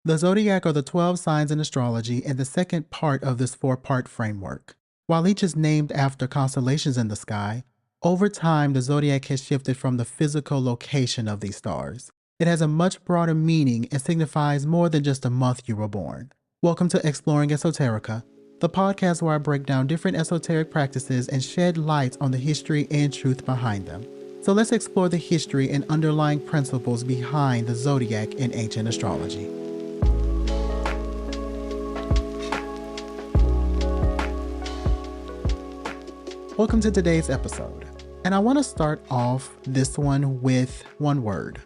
The Zodiac are the 12 signs in astrology and the second part of this four-part framework. While each is named after constellations in the sky, over time the Zodiac has shifted from the physical location of these stars. It has a much broader meaning and signifies more than just a month you were born. Welcome to Exploring Esoterica, the podcast where I break down different esoteric practices and shed light on the history and truth behind them. So let's explore the history and underlying principles behind the Zodiac in ancient astrology. Welcome to today's episode, and I want to start off this one with one word: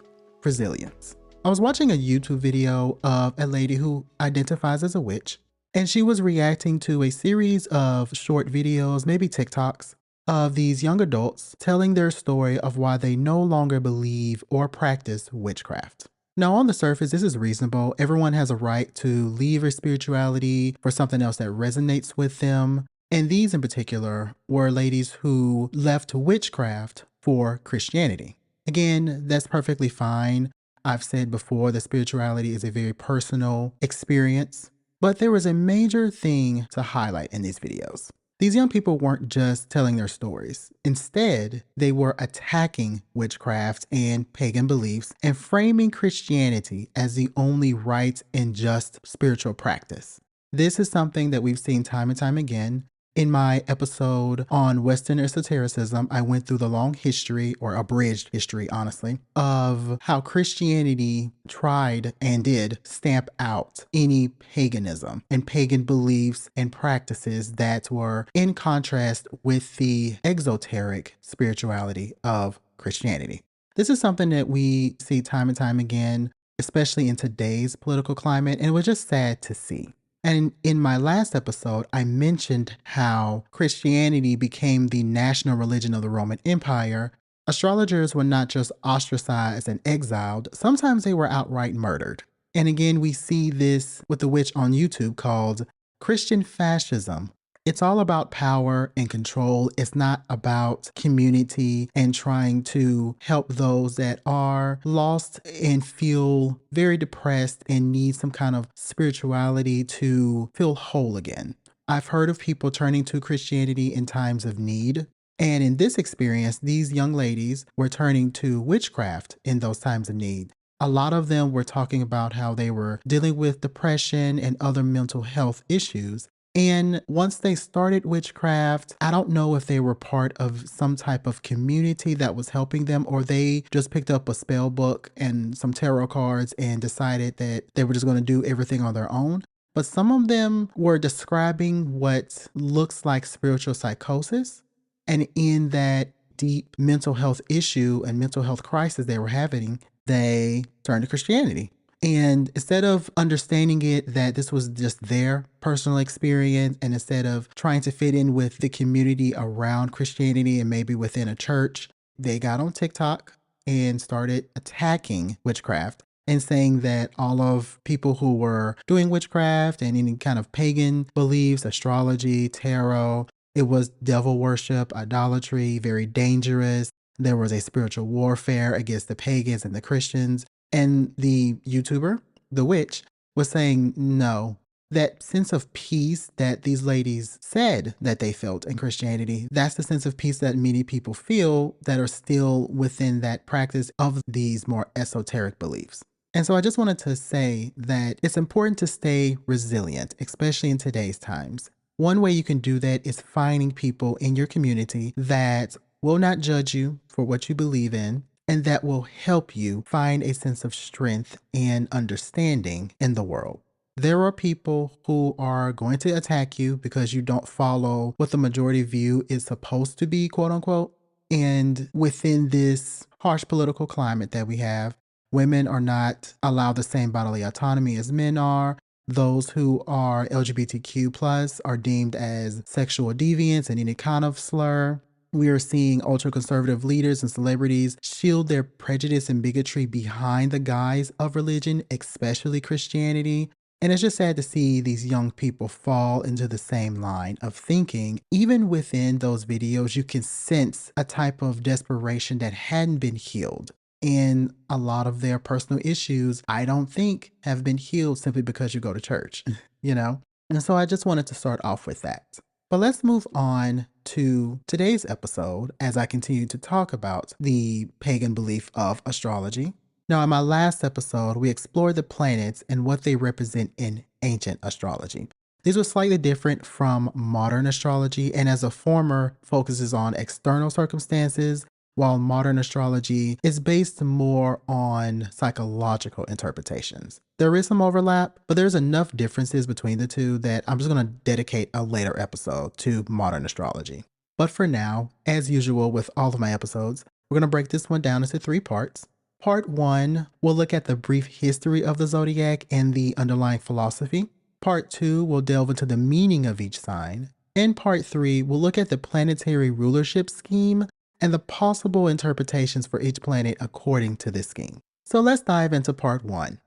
resilience. I was watching a YouTube video of a lady who identifies as a witch, and she was reacting to a series of short videos, maybe TikToks, of these young adults telling their story of why they no longer believe or practice witchcraft. Now, on the surface, this is reasonable. Everyone has a right to leave their spirituality for something else that resonates with them. And these in particular were ladies who left witchcraft for Christianity. Again, that's perfectly fine. I've said before that spirituality is a very personal experience, but there was a major thing to highlight in these videos. These young people weren't just telling their stories. Instead, they were attacking witchcraft and pagan beliefs and framing Christianity as the only right and just spiritual practice. This is something that we've seen time and time again. In my episode on Western esotericism, I went through the long history, or abridged history, honestly, of how Christianity tried and did stamp out any paganism and pagan beliefs and practices that were in contrast with the exoteric spirituality of Christianity. This is something that we see time and time again, especially in today's political climate, and it was just sad to see. And in my last episode, I mentioned how Christianity became the national religion of the Roman Empire. Astrologers were not just ostracized and exiled, sometimes they were outright murdered. And again, we see this with the witch on YouTube called Christian fascism. It's all about power and control. It's not about community and trying to help those that are lost and feel very depressed and need some kind of spirituality to feel whole again. I've heard of people turning to Christianity in times of need. And in this experience, these young ladies were turning to witchcraft in those times of need. A lot of them were talking about how they were dealing with depression and other mental health issues. And once they started witchcraft, I don't know if they were part of some type of community that was helping them, or they just picked up a spell book and some tarot cards and decided that they were just going to do everything on their own. But some of them were describing what looks like spiritual psychosis. And in that deep mental health issue and mental health crisis they were having, they turned to Christianity. And instead of understanding it that this was just their personal experience, and instead of trying to fit in with the community around Christianity and maybe within a church, they got on TikTok and started attacking witchcraft and saying that all of people who were doing witchcraft and any kind of pagan beliefs, astrology, tarot, it was devil worship, idolatry, very dangerous. There was a spiritual warfare against the pagans and the Christians. And the YouTuber, the witch, was saying no. That sense of peace that these ladies said that they felt in Christianity, that's the sense of peace that many people feel that are still within that practice of these more esoteric beliefs. And so I just wanted to say that it's important to stay resilient, especially in today's times. One way you can do that is finding people in your community that will not judge you for what you believe in, and that will help you find a sense of strength and understanding in the world. There are people who are going to attack you because you don't follow what the majority view is supposed to be, quote unquote. And within this harsh political climate that we have, women are not allowed the same bodily autonomy as men are. Those who are LGBTQ plus are deemed as sexual deviants and any kind of slur. We are seeing ultra-conservative leaders and celebrities shield their prejudice and bigotry behind the guise of religion, especially Christianity. And it's just sad to see these young people fall into the same line of thinking. Even within those videos, you can sense a type of desperation that hadn't been healed. in a lot of their personal issues, I don't think have been healed simply because you go to church, you know? And so I just wanted to start off with that. But let's move on to today's episode as I continue to talk about the pagan belief of astrology. Now, in my last episode, we explored the planets and what they represent in ancient astrology. These were slightly different from modern astrology, and as a former focuses on external circumstances, while modern astrology is based more on psychological interpretations. There is some overlap, but there's enough differences between the two that I'm just going to dedicate a later episode to modern astrology. But for now, as usual with all of my episodes, we're going to break this one down into 3 parts. Part 1, we'll look at the brief history of the zodiac and the underlying philosophy. Part 2, we'll delve into the meaning of each sign. In Part 3, we'll look at the planetary rulership scheme and the possible interpretations for each planet according to this scheme. So let's dive into Part 1.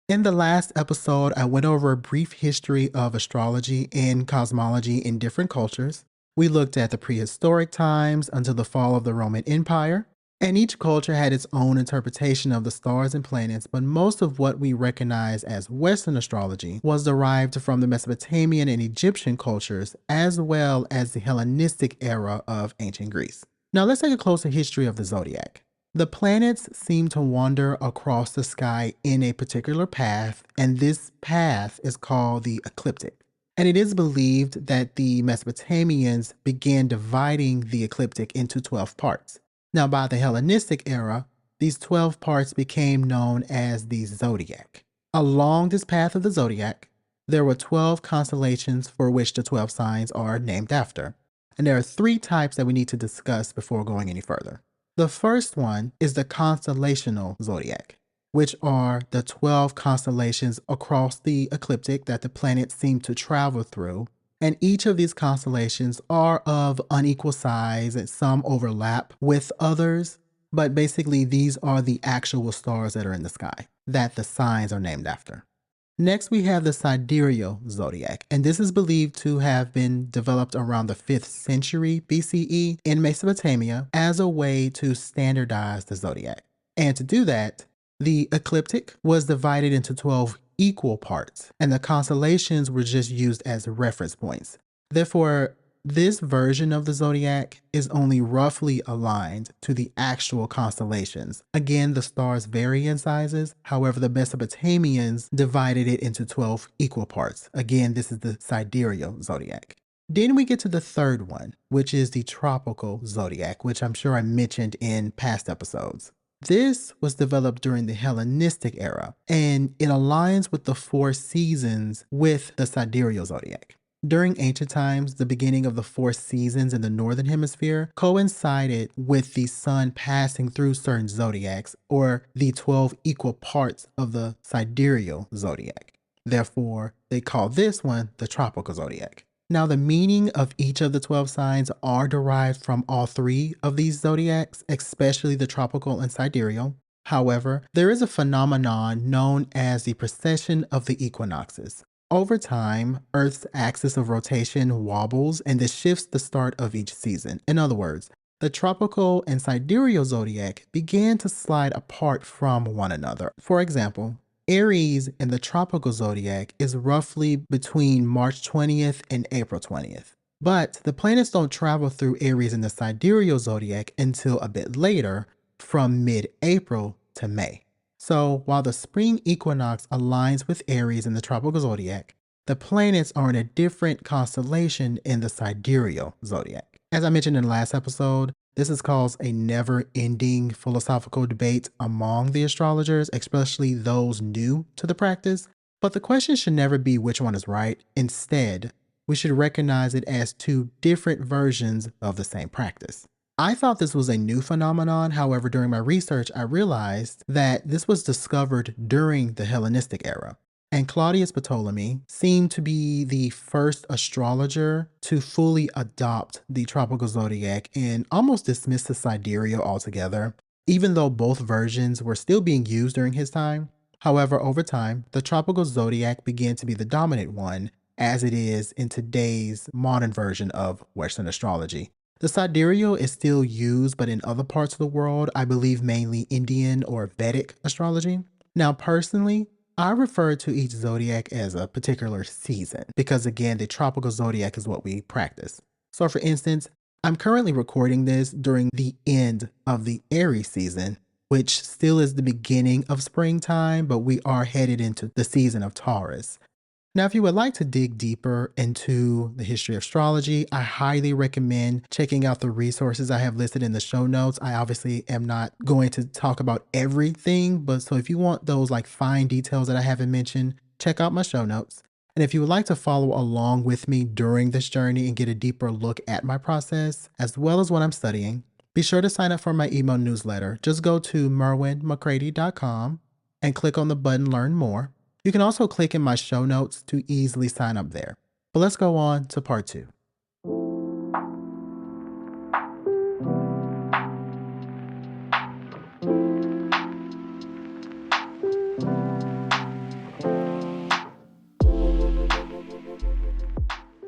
In the last episode, I went over a brief history of astrology and cosmology in different cultures. We looked at the prehistoric times until the fall of the Roman Empire, and each culture had its own interpretation of the stars and planets, but most of what we recognize as Western astrology was derived from the Mesopotamian and Egyptian cultures, as well as the Hellenistic era of ancient Greece. Now let's take a closer history of the zodiac. The planets seem to wander across the sky in a particular path, and this path is called the ecliptic. And it is believed that the Mesopotamians began dividing the ecliptic into 12 parts. Now, by the Hellenistic era, these 12 parts became known as the zodiac. Along this path of the zodiac, there were 12 constellations for which the 12 signs are named after. And there are 3 types that we need to discuss before going any further. The first one is the constellational zodiac, which are the 12 constellations across the ecliptic that the planets seem to travel through. And each of these constellations are of unequal size and some overlap with others. But basically, these are the actual stars that are in the sky that the signs are named after. Next, we have the sidereal zodiac, and this is believed to have been developed around the 5th century BCE in Mesopotamia as a way to standardize the zodiac. And to do that, the ecliptic was divided into 12 equal parts, and the constellations were just used as reference points. Therefore, this version of the zodiac is only roughly aligned to the actual constellations. Again, the stars vary in sizes. However, the Mesopotamians divided it into 12 equal parts. Again, this is the sidereal zodiac. Then we get to the third one, which is the tropical zodiac, which I'm sure I mentioned in past episodes. This was developed during the Hellenistic era, and it aligns with the 4 seasons with the sidereal zodiac. During ancient times, the beginning of the 4 seasons in the northern hemisphere coincided with the sun passing through certain zodiacs, or the 12 equal parts of the sidereal zodiac. Therefore, they call this one the tropical zodiac. Now, the meaning of each of the 12 signs are derived from all 3 of these zodiacs, especially the tropical and sidereal. However, there is a phenomenon known as the precession of the equinoxes. Over time, Earth's axis of rotation wobbles, and this shifts the start of each season. In other words, the tropical and sidereal zodiac began to slide apart from one another. For example, Aries in the tropical zodiac is roughly between March 20th and April 20th. But the planets don't travel through Aries in the sidereal zodiac until a bit later, from mid-April to May. So while the spring equinox aligns with Aries in the tropical zodiac, the planets are in a different constellation in the sidereal zodiac. As I mentioned in the last episode, this has caused a never-ending philosophical debate among the astrologers, especially those new to the practice. But the question should never be which one is right. Instead, we should recognize it as 2 different versions of the same practice. I thought this was a new phenomenon. However, during my research, I realized that this was discovered during the Hellenistic era. And Claudius Ptolemy seemed to be the first astrologer to fully adopt the tropical zodiac and almost dismiss the sidereal altogether, even though both versions were still being used during his time. However, over time, the tropical zodiac began to be the dominant one, as it is in today's modern version of Western astrology. The sidereal is still used, but in other parts of the world, I believe mainly Indian or Vedic astrology. Now, personally, I refer to each zodiac as a particular season because, again, the tropical zodiac is what we practice. So, for instance, I'm currently recording this during the end of the Aries season, which still is the beginning of springtime, but we are headed into the season of Taurus. Now, if you would like to dig deeper into the history of astrology, I highly recommend checking out the resources I have listed in the show notes. I obviously am not going to talk about everything, but so if you want those like fine details that I haven't mentioned, check out my show notes. And if you would like to follow along with me during this journey and get a deeper look at my process, as well as what I'm studying, be sure to sign up for my email newsletter. Just go to merwinmccready.com and click on the button Learn More. You can also click in my show notes to easily sign up there. But let's go on to part 2.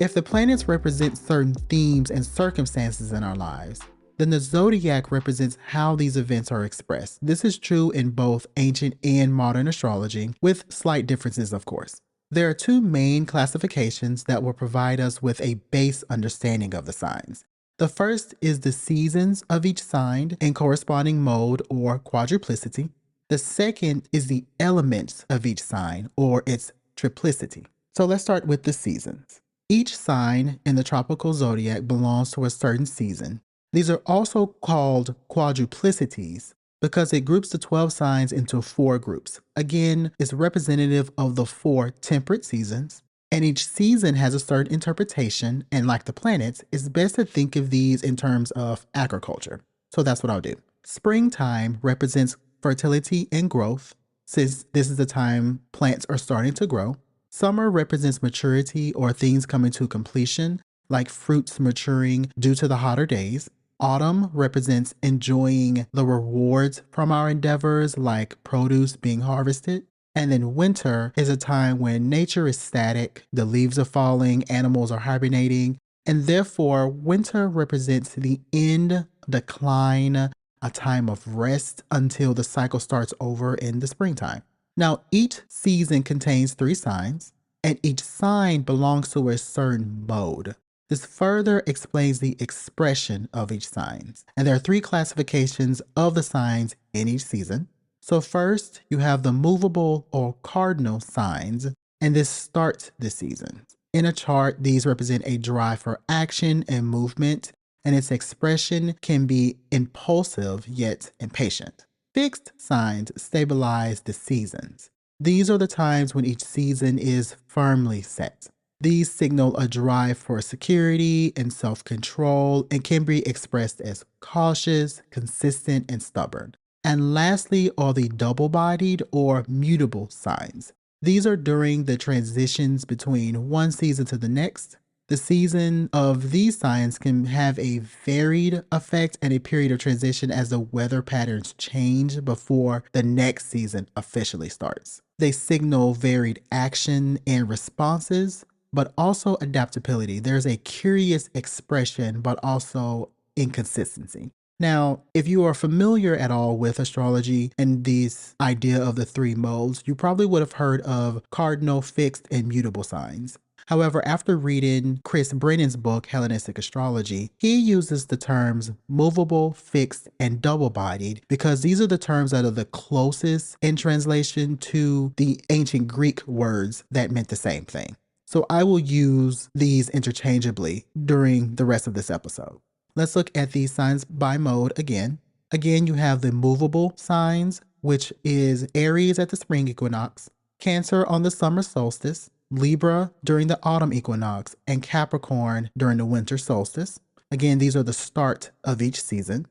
If the planets represent certain themes and circumstances in our lives, then the zodiac represents how these events are expressed. This is true in both ancient and modern astrology, with slight differences, of course. There are 2 main classifications that will provide us with a base understanding of the signs. The first is the seasons of each sign in corresponding mode or quadruplicity. The second is the elements of each sign or its triplicity. So let's start with the seasons. Each sign in the tropical zodiac belongs to a certain season. These are also called quadruplicities because it groups the 12 signs into 4 groups. Again, it's representative of the 4 temperate seasons, and each season has a certain interpretation, and like the planets, it's best to think of these in terms of agriculture. So that's what I'll do. Springtime represents fertility and growth, since this is the time plants are starting to grow. Summer represents maturity or things coming to completion, like fruits maturing due to the hotter days. Autumn represents enjoying the rewards from our endeavors, like produce being harvested. And then winter is a time when nature is static, the leaves are falling, animals are hibernating, and therefore winter represents the end, decline, a time of rest until the cycle starts over in the springtime. Now, each season contains 3 signs, and each sign belongs to a certain mode. This further explains the expression of each sign. And there are 3 classifications of the signs in each season. So first, you have the movable or cardinal signs, and this starts the season. In a chart, these represent a drive for action and movement, and its expression can be impulsive yet impatient. Fixed signs stabilize the seasons. These are the times when each season is firmly set. These signal a drive for security and self-control and can be expressed as cautious, consistent, and stubborn. And lastly are the double-bodied or mutable signs. These are during the transitions between one season to the next. The season of these signs can have a varied effect and a period of transition as the weather patterns change before the next season officially starts. They signal varied action and responses, but also adaptability. There's a curious expression, but also inconsistency. Now, if you are familiar at all with astrology and this idea of the 3 modes, you probably would have heard of cardinal, fixed, and mutable signs. However, after reading Chris Brennan's book, Hellenistic Astrology, he uses the terms movable, fixed, and double-bodied because these are the terms that are the closest in translation to the ancient Greek words that meant the same thing. So I will use these interchangeably during the rest of this episode. Let's look at these signs by mode again. Again, you have the movable signs, which is Aries at the spring equinox, Cancer on the summer solstice, Libra during the autumn equinox, and Capricorn during the winter solstice. Again, these are the start of each season.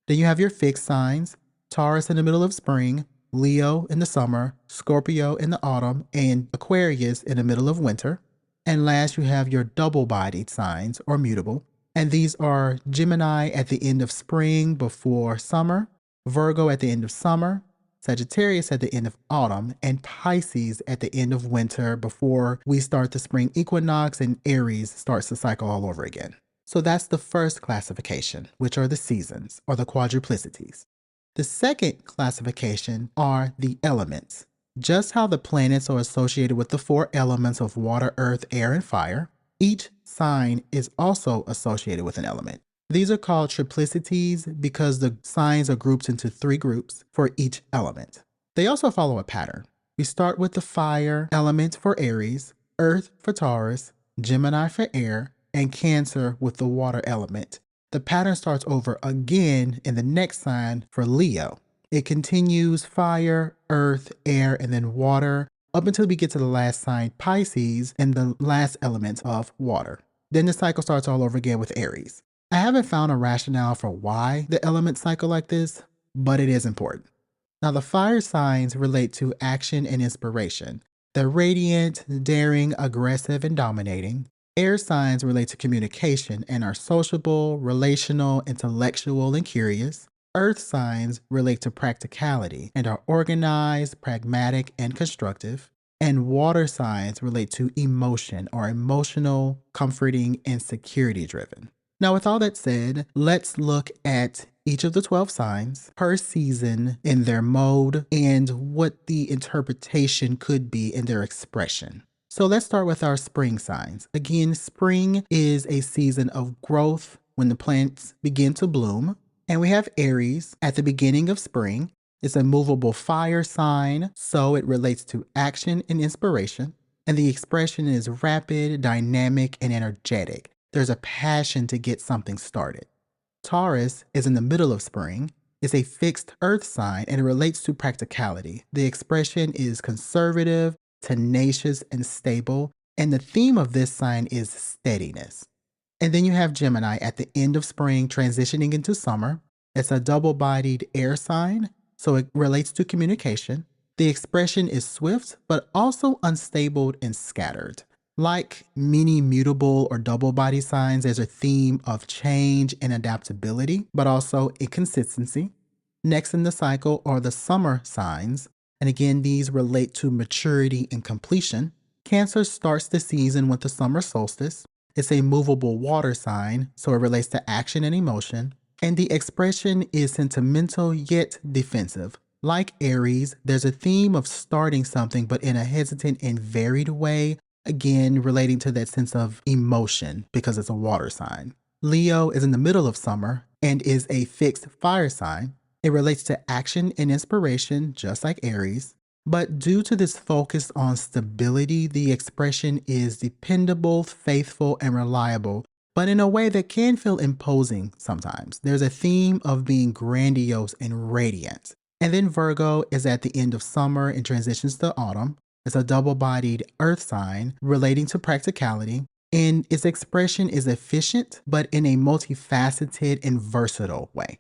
Then you have your fixed signs, Taurus in the middle of spring, Leo in the summer, Scorpio in the autumn, and Aquarius in the middle of winter. And last, you have your double-bodied signs or mutable. And these are Gemini at the end of spring before summer, Virgo at the end of summer, Sagittarius at the end of autumn, and Pisces at the end of winter before we start the spring equinox and Aries starts the cycle all over again. So that's the first classification, which are the seasons or the quadruplicities. The second classification are the elements. Just how the planets are associated with the four elements of water, earth, air, and fire, each sign is also associated with an element. These are called triplicities because the signs are grouped into three groups for each element. They also follow a pattern. We start with the fire element for Aries, earth for Taurus, Gemini for air, and Cancer with the water element. The pattern starts over again in the next sign for Leo. It continues fire, earth, air, and then water up until we get to the last sign, Pisces, and the last element of water. Then the cycle starts all over again with Aries. I haven't found a rationale for why the elements cycle like this, but it is important. Now, the fire signs relate to action and inspiration. They're radiant, daring, aggressive, and dominating. Air signs relate to communication and are sociable, relational, intellectual, and curious. Earth signs relate to practicality and are organized, pragmatic, and constructive. And water signs relate to emotion, or emotional, comforting, and security driven. Now, with all that said, let's look at each of the 12 signs per season in their mode and what the interpretation could be in their expression. So let's start with our spring signs. Again, spring is a season of growth when the plants begin to bloom. And we have Aries at the beginning of spring. It's a movable fire sign, so it relates to action and inspiration. And the expression is rapid, dynamic, and energetic. There's a passion to get something started. Taurus is in the middle of spring. It's a fixed earth sign and it relates to practicality. The expression is conservative, tenacious, and stable. And the theme of this sign is steadiness. And then you have Gemini at the end of spring transitioning into summer. It's a double-bodied air sign, so it relates to communication. The expression is swift, but also unstable and scattered. Like many mutable or double-body signs, there's a theme of change and adaptability, but also inconsistency. Next in the cycle are the summer signs. And again, these relate to maturity and completion. Cancer starts the season with the summer solstice. It's a movable water sign, so it relates to action and emotion. And the expression is sentimental yet defensive. Like Aries, there's a theme of starting something, but in a hesitant and varied way, again, relating to that sense of emotion because it's a water sign. Leo is in the middle of summer and is a fixed fire sign. It relates to action and inspiration, just like Aries. But due to this focus on stability, the expression is dependable, faithful, and reliable, but in a way that can feel imposing sometimes. There's a theme of being grandiose and radiant. And then Virgo is at the end of summer and transitions to autumn. It's a double-bodied earth sign relating to practicality, and its expression is efficient, but in a multifaceted and versatile way.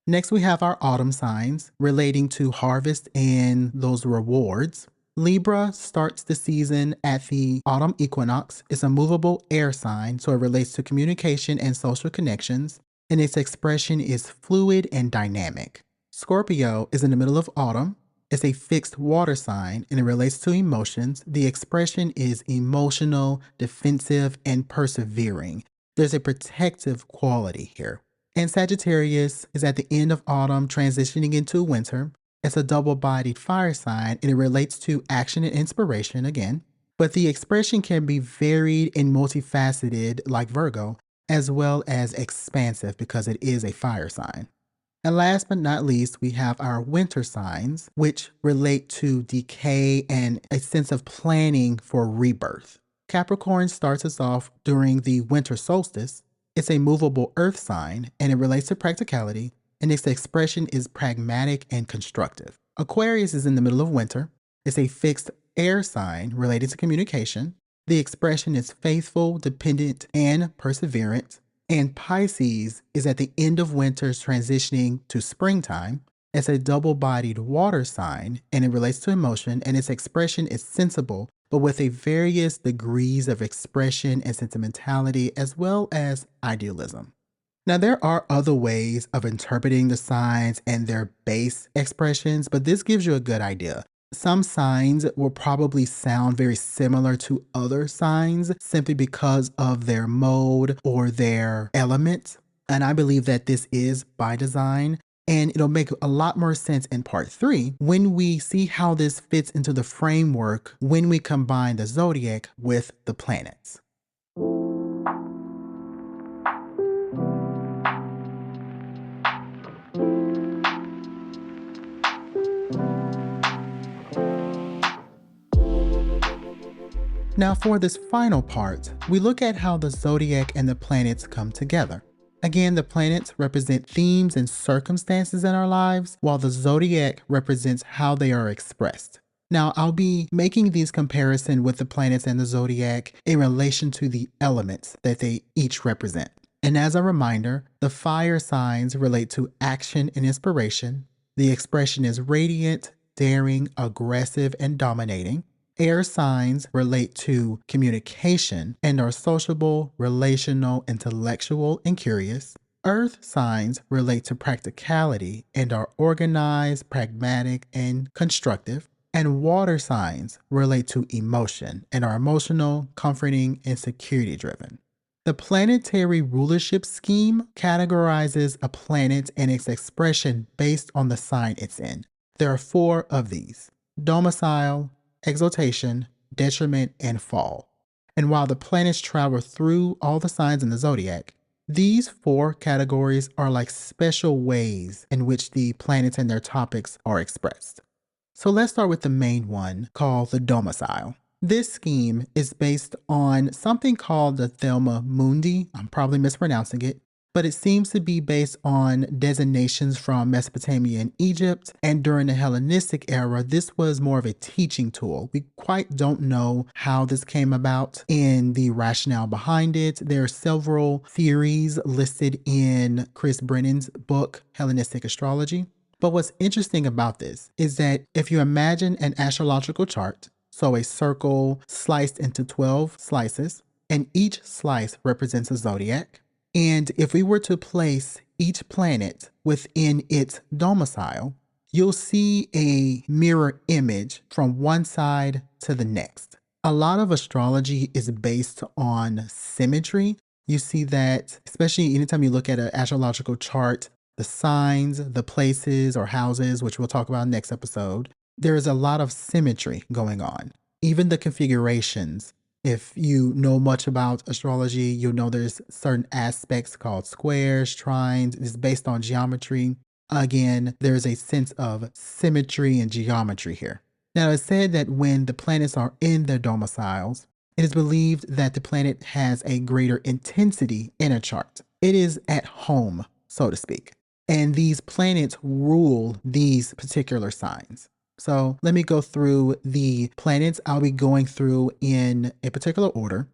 Next, we have our autumn signs relating to harvest and those rewards. Libra starts the season at the autumn equinox. It's a movable air sign, so it relates to communication and social connections, and its expression is fluid and dynamic. Scorpio is in the middle of autumn. It's a fixed water sign, and it relates to emotions. The expression is emotional, defensive, and persevering. There's a protective quality here. And Sagittarius is at the end of autumn, transitioning into winter. It's a double-bodied fire sign, and it relates to action and inspiration again. But the expression can be varied and multifaceted like Virgo, as well as expansive because it is a fire sign. And last but not least, we have our winter signs, which relate to decay and a sense of planning for rebirth. Capricorn starts us off during the winter solstice. It's a movable earth sign, and it relates to practicality, and its expression is pragmatic and constructive. Aquarius is in the middle of winter. It's a fixed air sign related to communication. The expression is faithful, dependent, and perseverant. And Pisces is at the end of winter transitioning to springtime. It's a double-bodied water sign, and it relates to emotion, and its expression is sensible, but with a various degrees of expression and sentimentality, as well as idealism. Now, there are other ways of interpreting the signs and their base expressions, but this gives you a good idea. some signs will probably sound very similar to other signs simply because of their mode or their element. And I believe that this is by design. And it'll make a lot more sense in part 3 when we see how this fits into the framework when we combine the zodiac with the planets. Now for this final part, we look at how the zodiac and the planets come together. Again, the planets represent themes and circumstances in our lives, while the zodiac represents how they are expressed. Now, I'll be making these comparisons with the planets and the zodiac in relation to the elements that they each represent. And as a reminder, the fire signs relate to action and inspiration. The expression is radiant, daring, aggressive, and dominating. Air signs relate to communication and are sociable, relational, intellectual, and curious. Earth signs relate to practicality and are organized, pragmatic, and constructive. And water signs relate to emotion and are emotional, comforting, and security driven. The planetary rulership scheme categorizes a planet and its expression based on the sign it's in. There are 4 of these: domicile, exaltation, detriment, and fall. And while the planets travel through all the signs in the zodiac, these 4 categories are like special ways in which the planets and their topics are expressed. So let's start with the main one called the domicile. This scheme is based on something called the Thelma Mundi. I'm probably mispronouncing it, but it seems to be based on designations from Mesopotamia and Egypt. And during the Hellenistic era, this was more of a teaching tool. We quite don't know how this came about and the rationale behind it. There are several theories listed in Brennan's book, Hellenistic Astrology. But what's interesting about this is that if you imagine an astrological chart, so a circle sliced into 12 slices, and each slice represents a zodiac. And if we were to place each planet within its domicile, you'll see a mirror image from one side to the next. A lot of astrology is based on symmetry. You see that, especially anytime you look at an astrological chart, the signs, the places or houses, which we'll talk about next episode, there is a lot of symmetry going on. Even the configurations. If you know much about astrology, you'll know there's certain aspects called squares, trines. It's based on geometry. Again, there's a sense of symmetry and geometry here. Now, it's said that when the planets are in their domiciles, it is believed that the planet has a greater intensity in a chart. It is at home, so to speak. And these planets rule these particular signs. So let me go through the planets I'll be going through in a particular order.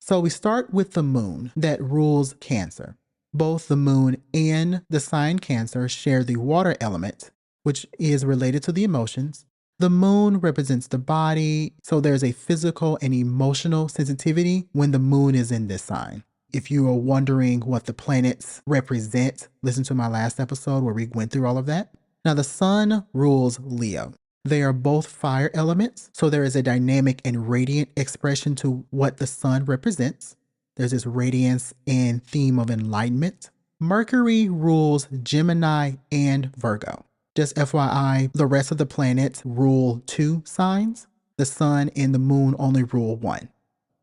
So we start with the moon that rules Cancer. Both the moon and the sign Cancer share the water element, which is related to the emotions. The moon represents the body, so there's a physical and emotional sensitivity when the moon is in this sign. If you are wondering what the planets represent, listen to my last episode where we went through all of that. Now the sun rules Leo. They are both fire elements, so there is a dynamic and radiant expression to what the sun represents. There's this radiance and theme of enlightenment. Mercury rules Gemini and Virgo. Just FYI, the rest of the planets rule 2 signs. The sun and the moon only rule 1.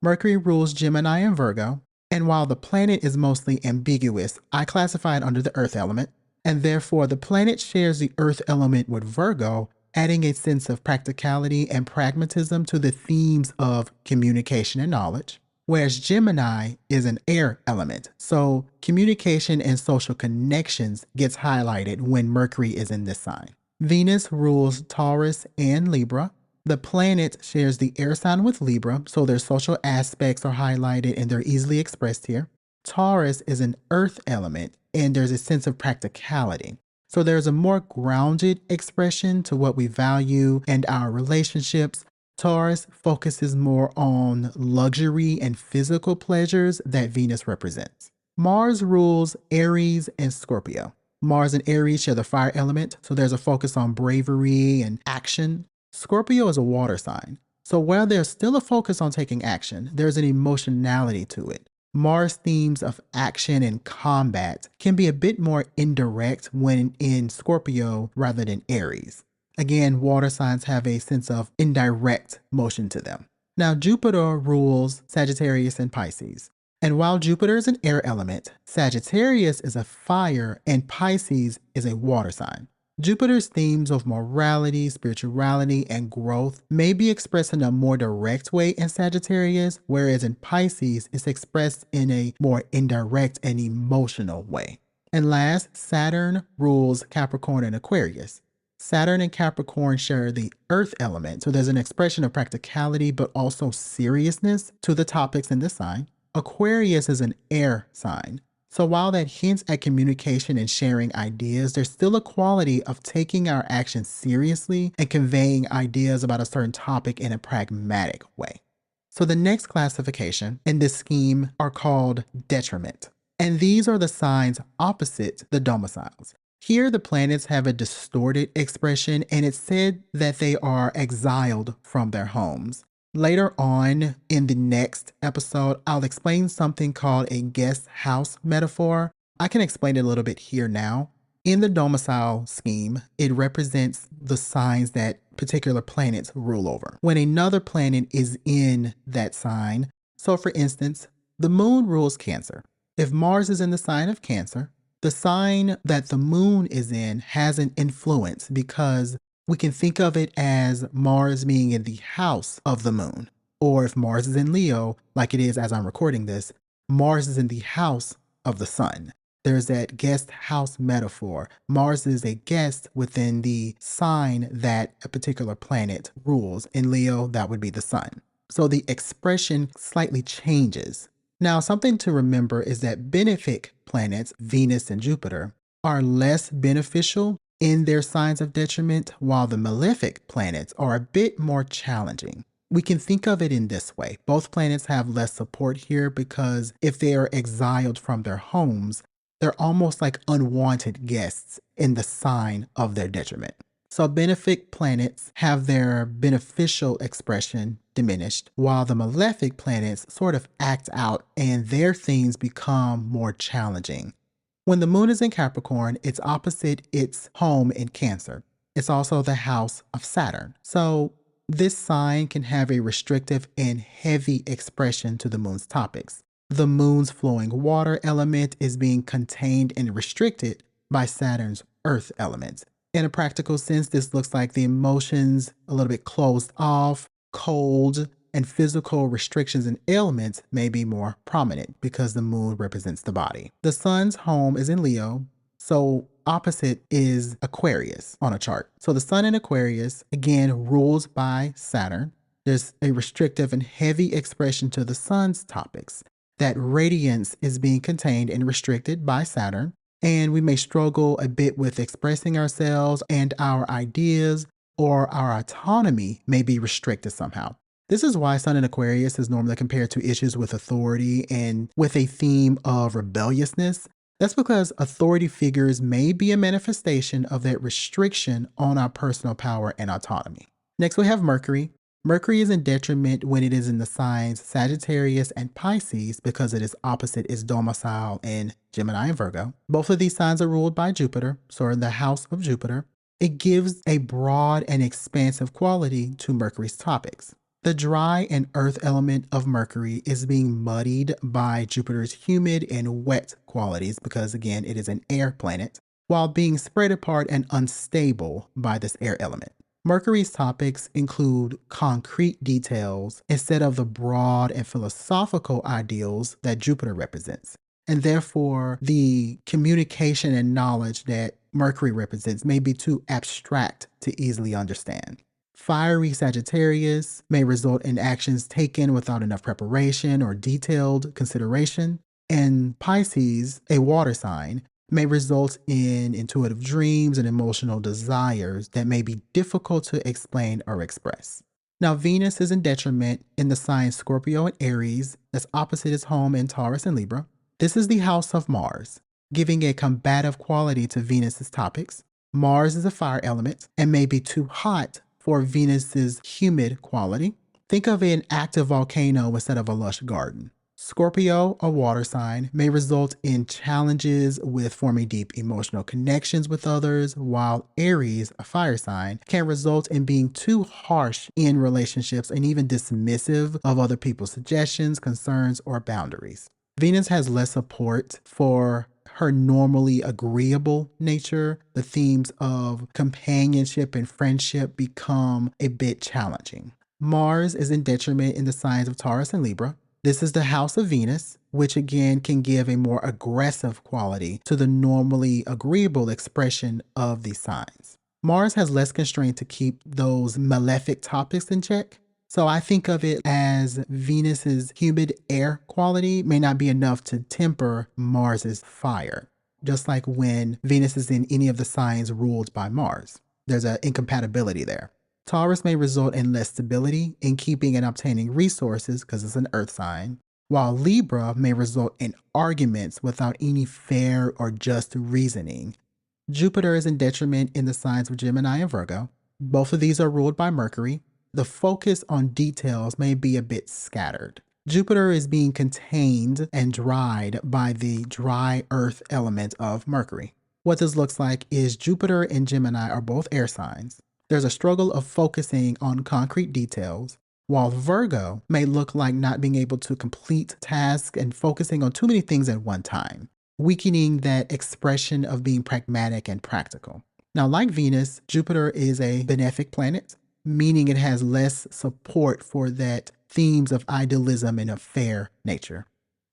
Mercury rules Gemini and Virgo, and while the planet is mostly ambiguous, I classify it under the earth element, and therefore the planet shares the earth element with Virgo, adding a sense of practicality and pragmatism to the themes of communication and knowledge, whereas Gemini is an air element. So communication and social connections gets highlighted when Mercury is in this sign. Venus rules Taurus and Libra. The planet shares the air sign with Libra, so their social aspects are highlighted and they're easily expressed here. Taurus is an earth element and there's a sense of practicality. So there's a more grounded expression to what we value and our relationships. Taurus focuses more on luxury and physical pleasures that Venus represents. Mars rules Aries and Scorpio. Mars and Aries share the fire element, so there's a focus on bravery and action. Scorpio is a water sign, so while there's still a focus on taking action, there's an emotionality to it. Mars themes of action and combat can be a bit more indirect when in Scorpio rather than Aries. Again, water signs have a sense of indirect motion to them. Now, Jupiter rules Sagittarius and Pisces. And while Jupiter is an air element, Sagittarius is a fire and Pisces is a water sign. Jupiter's themes of morality, spirituality, and growth may be expressed in a more direct way in Sagittarius, whereas in Pisces, it's expressed in a more indirect and emotional way. And last, Saturn rules Capricorn and Aquarius. Saturn and Capricorn share the earth element, so there's an expression of practicality but also seriousness to the topics in this sign. Aquarius is an air sign. So while that hints at communication and sharing ideas, there's still a quality of taking our actions seriously and conveying ideas about a certain topic in a pragmatic way. So the next classification in this scheme are called detriment. And these are the signs opposite the domiciles. Here the planets have a distorted expression, and it's said that they are exiled from their homes. Later on in the next episode, I'll explain something called a guest house metaphor. I can explain it a little bit here now. In the domicile scheme, it represents the signs that particular planets rule over. When another planet is in that sign, so for instance, the moon rules Cancer. If Mars is in the sign of Cancer, the sign that the moon is in has an influence because we can think of it as Mars being in the house of the moon. Or if Mars is in Leo, like it is as I'm recording this, Mars is in the house of the sun. There's that guest house metaphor. Mars is a guest within the sign that a particular planet rules. In Leo, that would be the sun. So the expression slightly changes. Now, something to remember is that benefic planets, Venus and Jupiter, are less beneficial in their signs of detriment, while the malefic planets are a bit more challenging. We can think of it in this way. Both planets have less support here because if they are exiled from their homes, they're almost like unwanted guests in the sign of their detriment. So benefic planets have their beneficial expression diminished, while the malefic planets sort of act out and their themes become more challenging. When the moon is in Capricorn, it's opposite its home in Cancer. It's also the house of Saturn. So this sign can have a restrictive and heavy expression to the moon's topics. The moon's flowing water element is being contained and restricted by Saturn's earth element. In a practical sense, this looks like the emotions a little bit closed off, cold, and physical restrictions and ailments may be more prominent because the moon represents the body. The sun's home is in Leo, so opposite is Aquarius on a chart. So the sun in Aquarius, again, rules by Saturn. There's a restrictive and heavy expression to the sun's topics. That radiance is being contained and restricted by Saturn, and we may struggle a bit with expressing ourselves, and our ideas or our autonomy may be restricted somehow. This is why Sun in Aquarius is normally compared to issues with authority and with a theme of rebelliousness. That's because authority figures may be a manifestation of that restriction on our personal power and autonomy. Next, we have Mercury. Mercury is in detriment when it is in the signs Sagittarius and Pisces because it is opposite its domicile in Gemini and Virgo. Both of these signs are ruled by Jupiter, so in the house of Jupiter. It gives a broad and expansive quality to Mercury's topics. The dry and earth element of Mercury is being muddied by Jupiter's humid and wet qualities because, again, it is an air planet, while being spread apart and unstable by this air element. Mercury's topics include concrete details instead of the broad and philosophical ideals that Jupiter represents. And therefore, the communication and knowledge that Mercury represents may be too abstract to easily understand. Fiery Sagittarius may result in actions taken without enough preparation or detailed consideration. And Pisces, a water sign, may result in intuitive dreams and emotional desires that may be difficult to explain or express. Now, Venus is in detriment in the signs Scorpio and Aries, that's opposite its home in Taurus and Libra. This is the house of Mars, giving a combative quality to Venus's topics. Mars is a fire element and may be too hot for Venus's humid quality. Think of an active volcano instead of a lush garden. Scorpio, a water sign, may result in challenges with forming deep emotional connections with others, while Aries, a fire sign, can result in being too harsh in relationships and even dismissive of other people's suggestions, concerns, or boundaries. Venus has less support for her normally agreeable nature. The themes of companionship and friendship become a bit challenging. Mars is in detriment in the signs of Taurus and Libra. This is the house of Venus, which again can give a more aggressive quality to the normally agreeable expression of these signs. Mars has less constraint to keep those malefic topics in check. So I think of it as Venus's humid air quality may not be enough to temper Mars's fire, just like when Venus is in any of the signs ruled by Mars. There's an incompatibility there. Taurus may result in less stability in keeping and obtaining resources because it's an earth sign, while Libra may result in arguments without any fair or just reasoning. Jupiter is in detriment in the signs of Gemini and Virgo. Both of these are ruled by Mercury. The focus on details may be a bit scattered. Jupiter is being contained and dried by the dry earth element of Mercury. What this looks like is Jupiter and Gemini are both air signs. There's a struggle of focusing on concrete details, while Virgo may look like not being able to complete tasks and focusing on too many things at one time, weakening that expression of being pragmatic and practical. Now, like Venus, Jupiter is a benefic planet, meaning it has less support for that themes of idealism and a fair nature.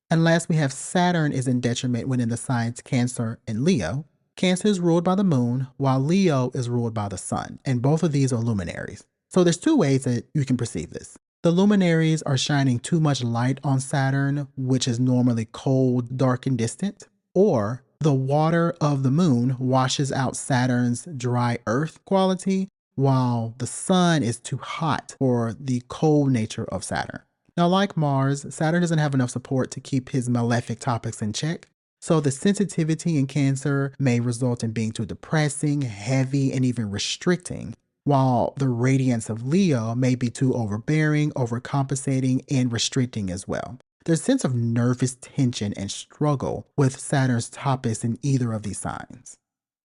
And last, we have Saturn is in detriment when in the signs Cancer and Leo. Cancer is ruled by the moon, while Leo is ruled by the sun, and both of these are luminaries. So there's two ways that you can perceive this. The luminaries are shining too much light on Saturn, which is normally cold, dark, and distant, or the water of the moon washes out Saturn's dry earth quality, while the sun is too hot for the cold nature of Saturn. Now, like Mars, Saturn doesn't have enough support to keep his malefic topics in check. So the sensitivity in Cancer may result in being too depressing, heavy, and even restricting, while the radiance of Leo may be too overbearing, overcompensating, and restricting as well. There's a sense of nervous tension and struggle with Saturn's topics in either of these signs.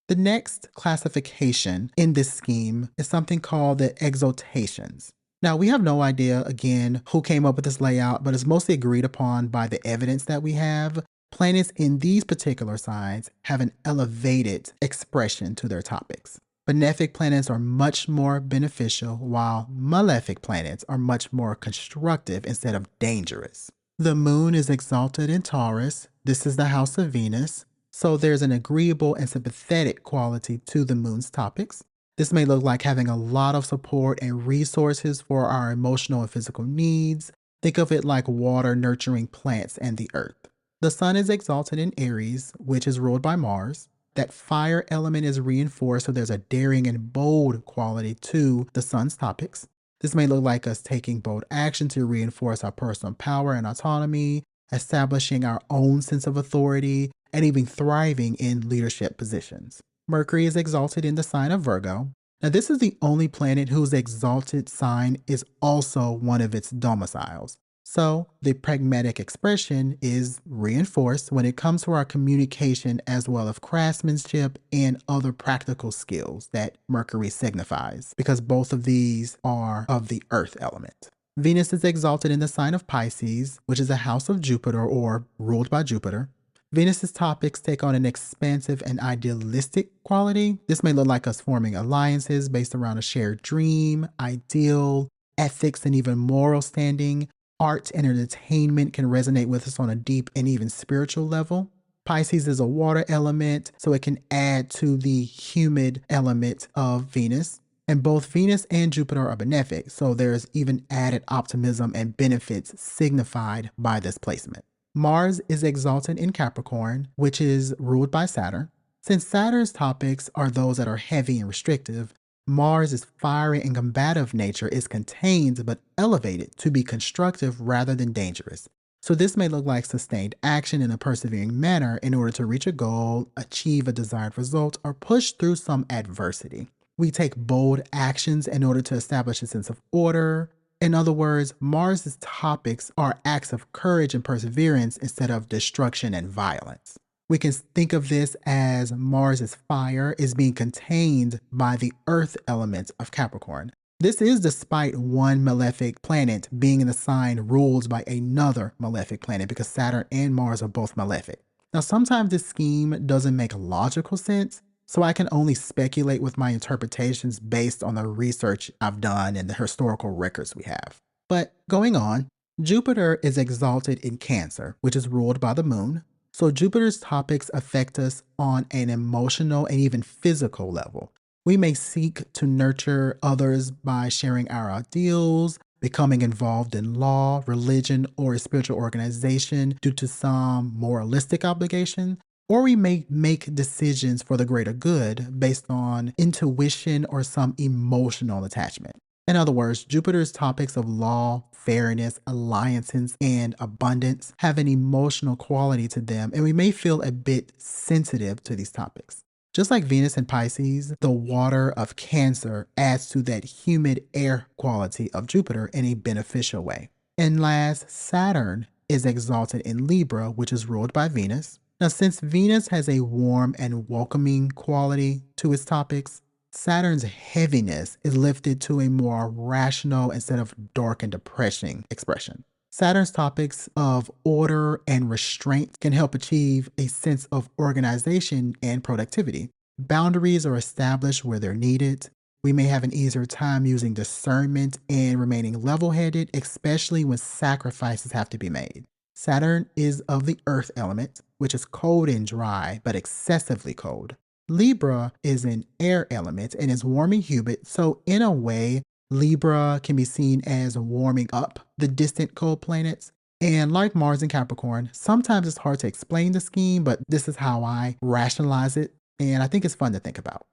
The next classification in this scheme is something called the exaltations. Now, we have no idea, again, who came up with this layout, but it's mostly agreed upon by the evidence that we have. Planets in these particular signs have an elevated expression to their topics. Benefic planets are much more beneficial, while malefic planets are much more constructive instead of dangerous. The moon is exalted in Taurus. This is the house of Venus. So there's an agreeable and sympathetic quality to the moon's topics. This may look like having a lot of support and resources for our emotional and physical needs. Think of it like water nurturing plants and the earth. The sun is exalted in Aries, which is ruled by Mars. That fire element is reinforced, so there's a daring and bold quality to the sun's topics. This may look like us taking bold action to reinforce our personal power and autonomy, establishing our own sense of authority, and even thriving in leadership positions. Mercury is exalted in the sign of Virgo. Now, this is the only planet whose exalted sign is also one of its domiciles. So the pragmatic expression is reinforced when it comes to our communication as well as craftsmanship and other practical skills that Mercury signifies, because both of these are of the earth element. Venus is exalted in the sign of Pisces, which is a house of Jupiter or ruled by Jupiter. Venus's topics take on an expansive and idealistic quality. This may look like us forming alliances based around a shared dream, ideal, ethics, and even moral standing. Art and entertainment can resonate with us on a deep and even spiritual level. Pisces is a water element, so it can add to the humid element of Venus. And both Venus and Jupiter are benefic, so there's even added optimism and benefits signified by this placement. Mars is exalted in Capricorn, which is ruled by Saturn. Since Saturn's topics are those that are heavy and restrictive, Mars' fiery and combative nature is contained but elevated to be constructive rather than dangerous. So this may look like sustained action in a persevering manner in order to reach a goal, achieve a desired result, or push through some adversity. We take bold actions in order to establish a sense of order. In other words, Mars's topics are acts of courage and perseverance instead of destruction and violence. We can think of this as Mars's fire is being contained by the earth element of Capricorn. This is despite one malefic planet being in the sign ruled by another malefic planet, because Saturn and Mars are both malefic. Now, sometimes this scheme doesn't make logical sense, so I can only speculate with my interpretations based on the research I've done and the historical records we have. But going on, Jupiter is exalted in Cancer, which is ruled by the moon. So Jupiter's topics affect us on an emotional and even physical level. We may seek to nurture others by sharing our ideals, becoming involved in law, religion, or a spiritual organization due to some moralistic obligation, or we may make decisions for the greater good based on intuition or some emotional attachment. In other words, Jupiter's topics of law, fairness, alliances, and abundance have an emotional quality to them, and we may feel a bit sensitive to these topics. Just like Venus in Pisces, the water of Cancer adds to that humid air quality of Jupiter in a beneficial way. And last, Saturn is exalted in Libra, which is ruled by Venus. Now, since Venus has a warm and welcoming quality to its topics, Saturn's heaviness is lifted to a more rational instead of dark and depressing expression. Saturn's topics of order and restraint can help achieve a sense of organization and productivity. Boundaries are established where they're needed. We may have an easier time using discernment and remaining level-headed, especially when sacrifices have to be made. Saturn is of the earth element, which is cold and dry, but excessively cold. Libra is an air element and is warm and humid, so in a way, Libra can be seen as warming up the distant cold planets. And like Mars and Capricorn, sometimes it's hard to explain the scheme, but this is how I rationalize it, and I think it's fun to think about.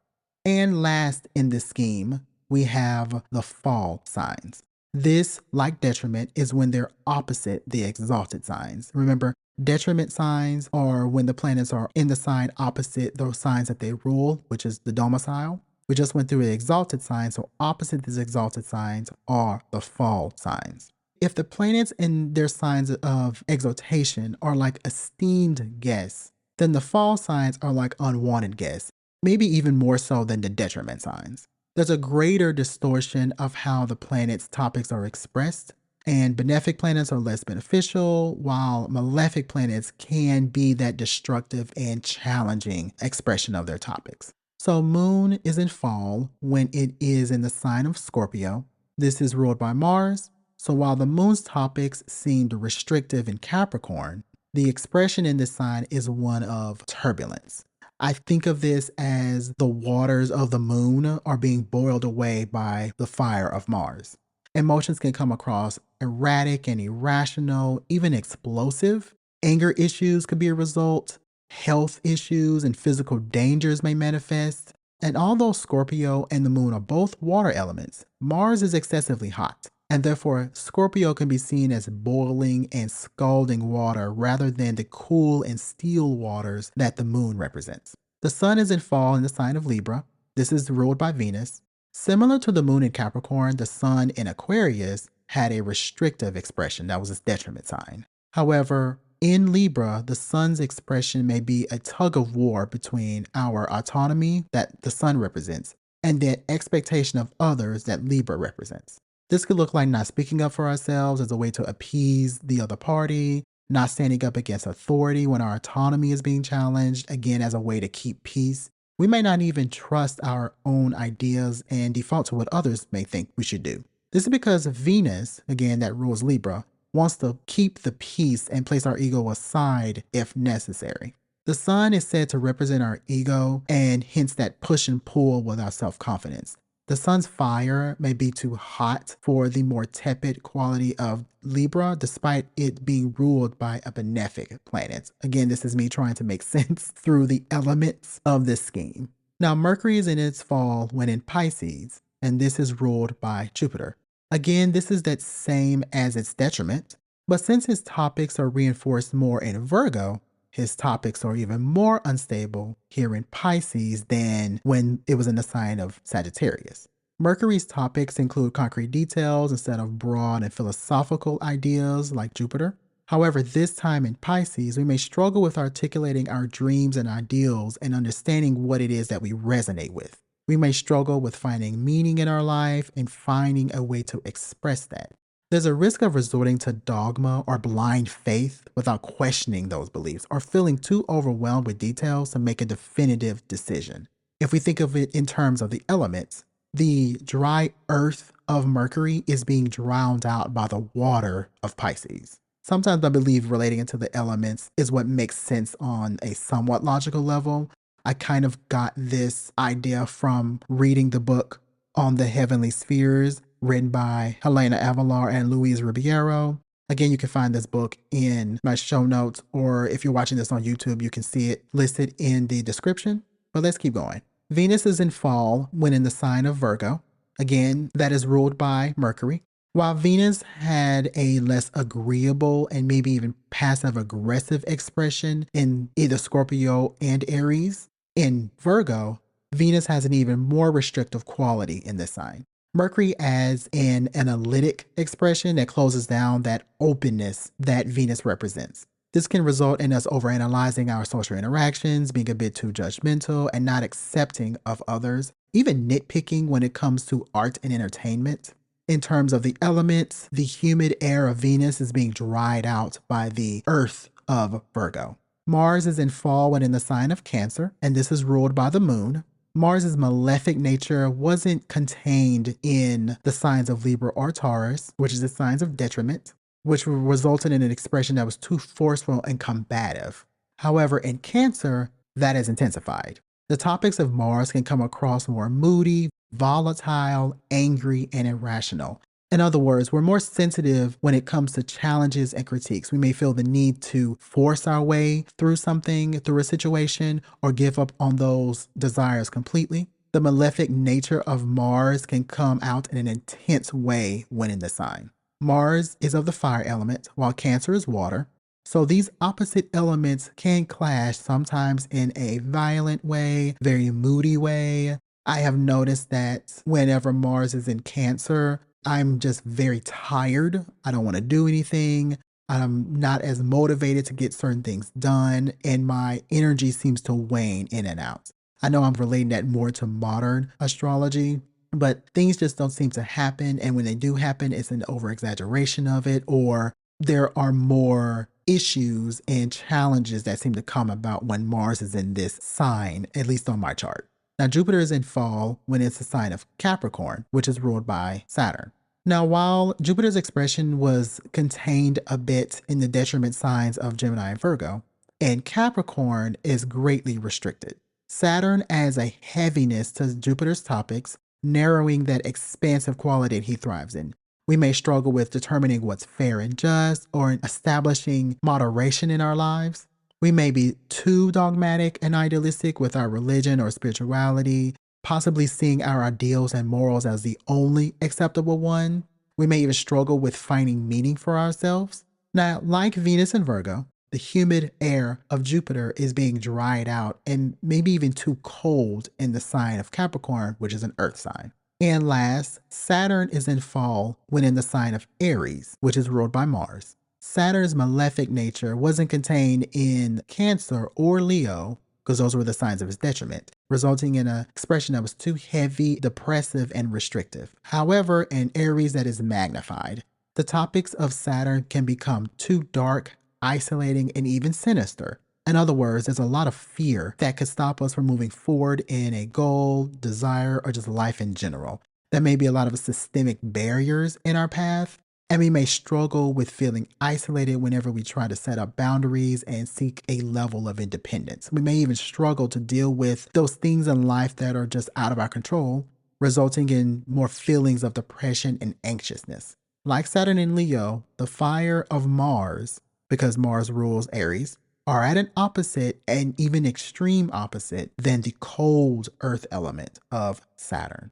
And last in this scheme, we have the fall signs. This, like detriment, is when they're opposite the exalted signs. Remember, detriment signs are when the planets are in the sign opposite those signs that they rule, which is the domicile. We just went through the exalted signs, so opposite these exalted signs are the fall signs. If the planets in their signs of exaltation are like esteemed guests, then the fall signs are like unwanted guests, maybe even more so than the detriment signs. There's a greater distortion of how the planet's topics are expressed, and benefic planets are less beneficial, while malefic planets can be that destructive and challenging expression of their topics. So Moon is in fall when it is in the sign of Scorpio. This is ruled by Mars. So while the Moon's topics seemed restrictive in Capricorn, the expression in this sign is one of turbulence. I think of this as the waters of the moon are being boiled away by the fire of Mars. Emotions can come across erratic and irrational, even explosive. Anger issues could be a result. Health issues and physical dangers may manifest. And although Scorpio and the moon are both water elements, Mars is excessively hot. And therefore, Scorpio can be seen as boiling and scalding water rather than the cool and still waters that the moon represents. The sun is in fall in the sign of Libra. This is ruled by Venus. Similar to the moon in Capricorn, the sun in Aquarius had a restrictive expression. That was its detriment sign. However, in Libra, the sun's expression may be a tug of war between our autonomy that the sun represents and that expectation of others that Libra represents. This could look like not speaking up for ourselves as a way to appease the other party, not standing up against authority when our autonomy is being challenged, again, as a way to keep peace. We may not even trust our own ideas and default to what others may think we should do. This is because Venus, again, that rules Libra, wants to keep the peace and place our ego aside if necessary. The sun is said to represent our ego and hence that push and pull with our self-confidence. The sun's fire may be too hot for the more tepid quality of Libra, despite it being ruled by a benefic planet. Again, this is me trying to make sense through the elements of this scheme. Now, Mercury is in its fall when in Pisces, and this is ruled by Jupiter. Again, this is that same as its detriment, but since its topics are reinforced more in Virgo, his topics are even more unstable here in Pisces than when it was in the sign of Sagittarius. Mercury's topics include concrete details instead of broad and philosophical ideas like Jupiter. However, this time in Pisces, we may struggle with articulating our dreams and ideals and understanding what it is that we resonate with. We may struggle with finding meaning in our life and finding a way to express that. There's a risk of resorting to dogma or blind faith without questioning those beliefs or feeling too overwhelmed with details to make a definitive decision. If we think of it in terms of the elements, the dry earth of Mercury is being drowned out by the water of Pisces. Sometimes I believe relating it to the elements is what makes sense on a somewhat logical level. I kind of got this idea from reading the book On the Heavenly Spheres, written by Helena Avelar and Ribeiro. Again, you can find this book in my show notes, or if you're watching this on YouTube, you can see it listed in the description. But let's keep going. Venus is in fall when in the sign of Virgo. Again, that is ruled by Mercury. While Venus had a less agreeable and maybe even passive-aggressive expression in either Scorpio and Aries, in Virgo, Venus has an even more restrictive quality in this sign. Mercury adds an analytic expression that closes down that openness that Venus represents. This can result in us overanalyzing our social interactions, being a bit too judgmental, and not accepting of others, even nitpicking when it comes to art and entertainment. In terms of the elements, the humid air of Venus is being dried out by the earth of Virgo. Mars is in fall when in the sign of Cancer, and this is ruled by the moon. Mars's malefic nature wasn't contained in the signs of Libra or Taurus, which is the signs of detriment, which resulted in an expression that was too forceful and combative. However, in Cancer, that is intensified. The topics of Mars can come across more moody, volatile, angry, and irrational. In other words, we're more sensitive when it comes to challenges and critiques. We may feel the need to force our way through something, through a situation, or give up on those desires completely. The malefic nature of Mars can come out in an intense way when in the sign. Mars is of the fire element, while Cancer is water. So these opposite elements can clash sometimes in a violent way, very moody way. I have noticed that whenever Mars is in Cancer, I'm just very tired. I don't want to do anything. I'm not as motivated to get certain things done, and my energy seems to wane in and out. I know I'm relating that more to modern astrology, but things just don't seem to happen. And when they do happen, it's an over-exaggeration of it, or there are more issues and challenges that seem to come about when Mars is in this sign, at least on my chart. Now, Jupiter is in fall when it's a sign of Capricorn, which is ruled by Saturn. Now, while Jupiter's expression was contained a bit in the detriment signs of Gemini and Virgo, and Capricorn is greatly restricted. Saturn adds a heaviness to Jupiter's topics, narrowing that expansive quality he thrives in. We may struggle with determining what's fair and just, or establishing moderation in our lives. We may be too dogmatic and idealistic with our religion or spirituality, possibly seeing our ideals and morals as the only acceptable one. We may even struggle with finding meaning for ourselves. Now, like Venus and Virgo, the humid air of Jupiter is being dried out and maybe even too cold in the sign of Capricorn, which is an earth sign. And last, Saturn is in fall when in the sign of Aries, which is ruled by Mars. Saturn's malefic nature wasn't contained in Cancer or Leo, because those were the signs of his detriment, resulting in an expression that was too heavy, depressive, and restrictive. However, in Aries, that is magnified. The topics of Saturn can become too dark, isolating, and even sinister. In other words, there's a lot of fear that could stop us from moving forward in a goal, desire, or just life in general. There may be a lot of systemic barriers in our path, and we may struggle with feeling isolated whenever we try to set up boundaries and seek a level of independence. We may even struggle to deal with those things in life that are just out of our control, resulting in more feelings of depression and anxiousness. Like Saturn and Leo, the fire of Mars, because Mars rules Aries, are at an opposite and even extreme opposite than the cold earth element of Saturn.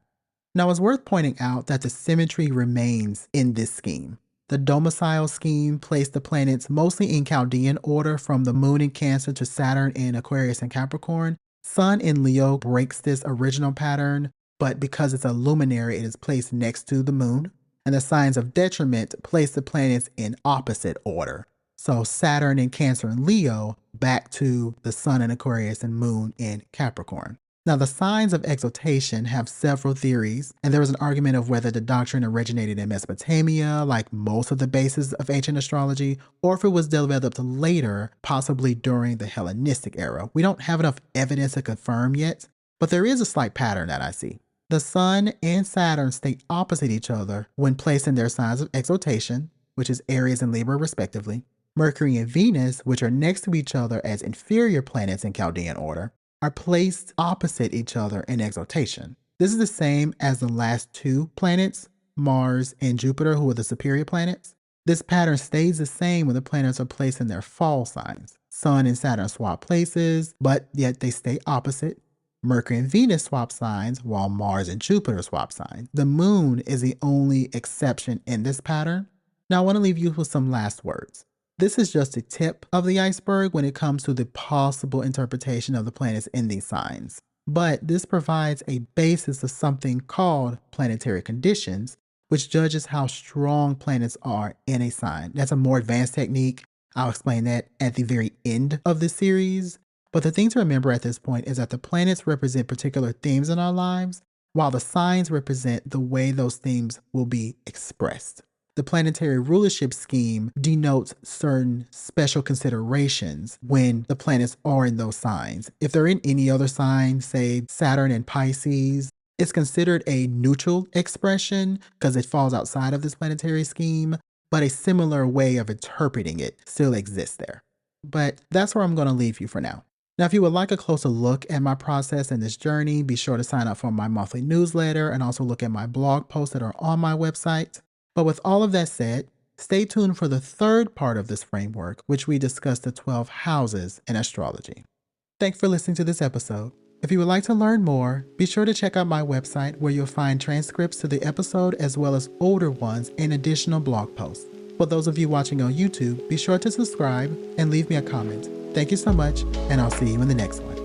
Now, it's worth pointing out that the symmetry remains in this scheme. The domicile scheme placed the planets mostly in Chaldean order from the moon in Cancer to Saturn in Aquarius and Capricorn. Sun in Leo breaks this original pattern, but because it's a luminary, it is placed next to the moon. And the signs of detriment place the planets in opposite order. So Saturn in Cancer and Leo back to the Sun in Aquarius and Moon in Capricorn. Now, the signs of exaltation have several theories, and there is an argument of whether the doctrine originated in Mesopotamia, like most of the bases of ancient astrology, or if it was developed later, possibly during the Hellenistic era. We don't have enough evidence to confirm yet, but there is a slight pattern that I see. The Sun and Saturn stay opposite each other when placed in their signs of exaltation, which is Aries and Libra respectively. Mercury and Venus, which are next to each other as inferior planets in Chaldean order, are placed opposite each other in exaltation. This is the same as the last two planets, Mars and Jupiter, who are the superior planets. This pattern stays the same when the planets are placed in their fall signs. Sun and Saturn swap places, but yet they stay opposite. Mercury and Venus swap signs, while Mars and Jupiter swap signs. The moon is the only exception in this pattern. Now I want to leave you with some last words. This is just a tip of the iceberg when it comes to the possible interpretation of the planets in these signs. But this provides a basis of something called planetary conditions, which judges how strong planets are in a sign. That's a more advanced technique. I'll explain that at the very end of the series. But the thing to remember at this point is that the planets represent particular themes in our lives, while the signs represent the way those themes will be expressed. The planetary rulership scheme denotes certain special considerations when the planets are in those signs. If they're in any other sign, say Saturn and Pisces, it's considered a neutral expression because it falls outside of this planetary scheme, but a similar way of interpreting it still exists there. But that's where I'm going to leave you for now. Now, if you would like a closer look at my process and this journey, be sure to sign up for my monthly newsletter and also look at my blog posts that are on my website. But with all of that said, stay tuned for the third part of this framework, which we discuss the 12 houses in astrology. Thanks for listening to this episode. If you would like to learn more, be sure to check out my website where you'll find transcripts to the episode as well as older ones and additional blog posts. For those of you watching on YouTube, be sure to subscribe and leave me a comment. Thank you so much, and I'll see you in the next one.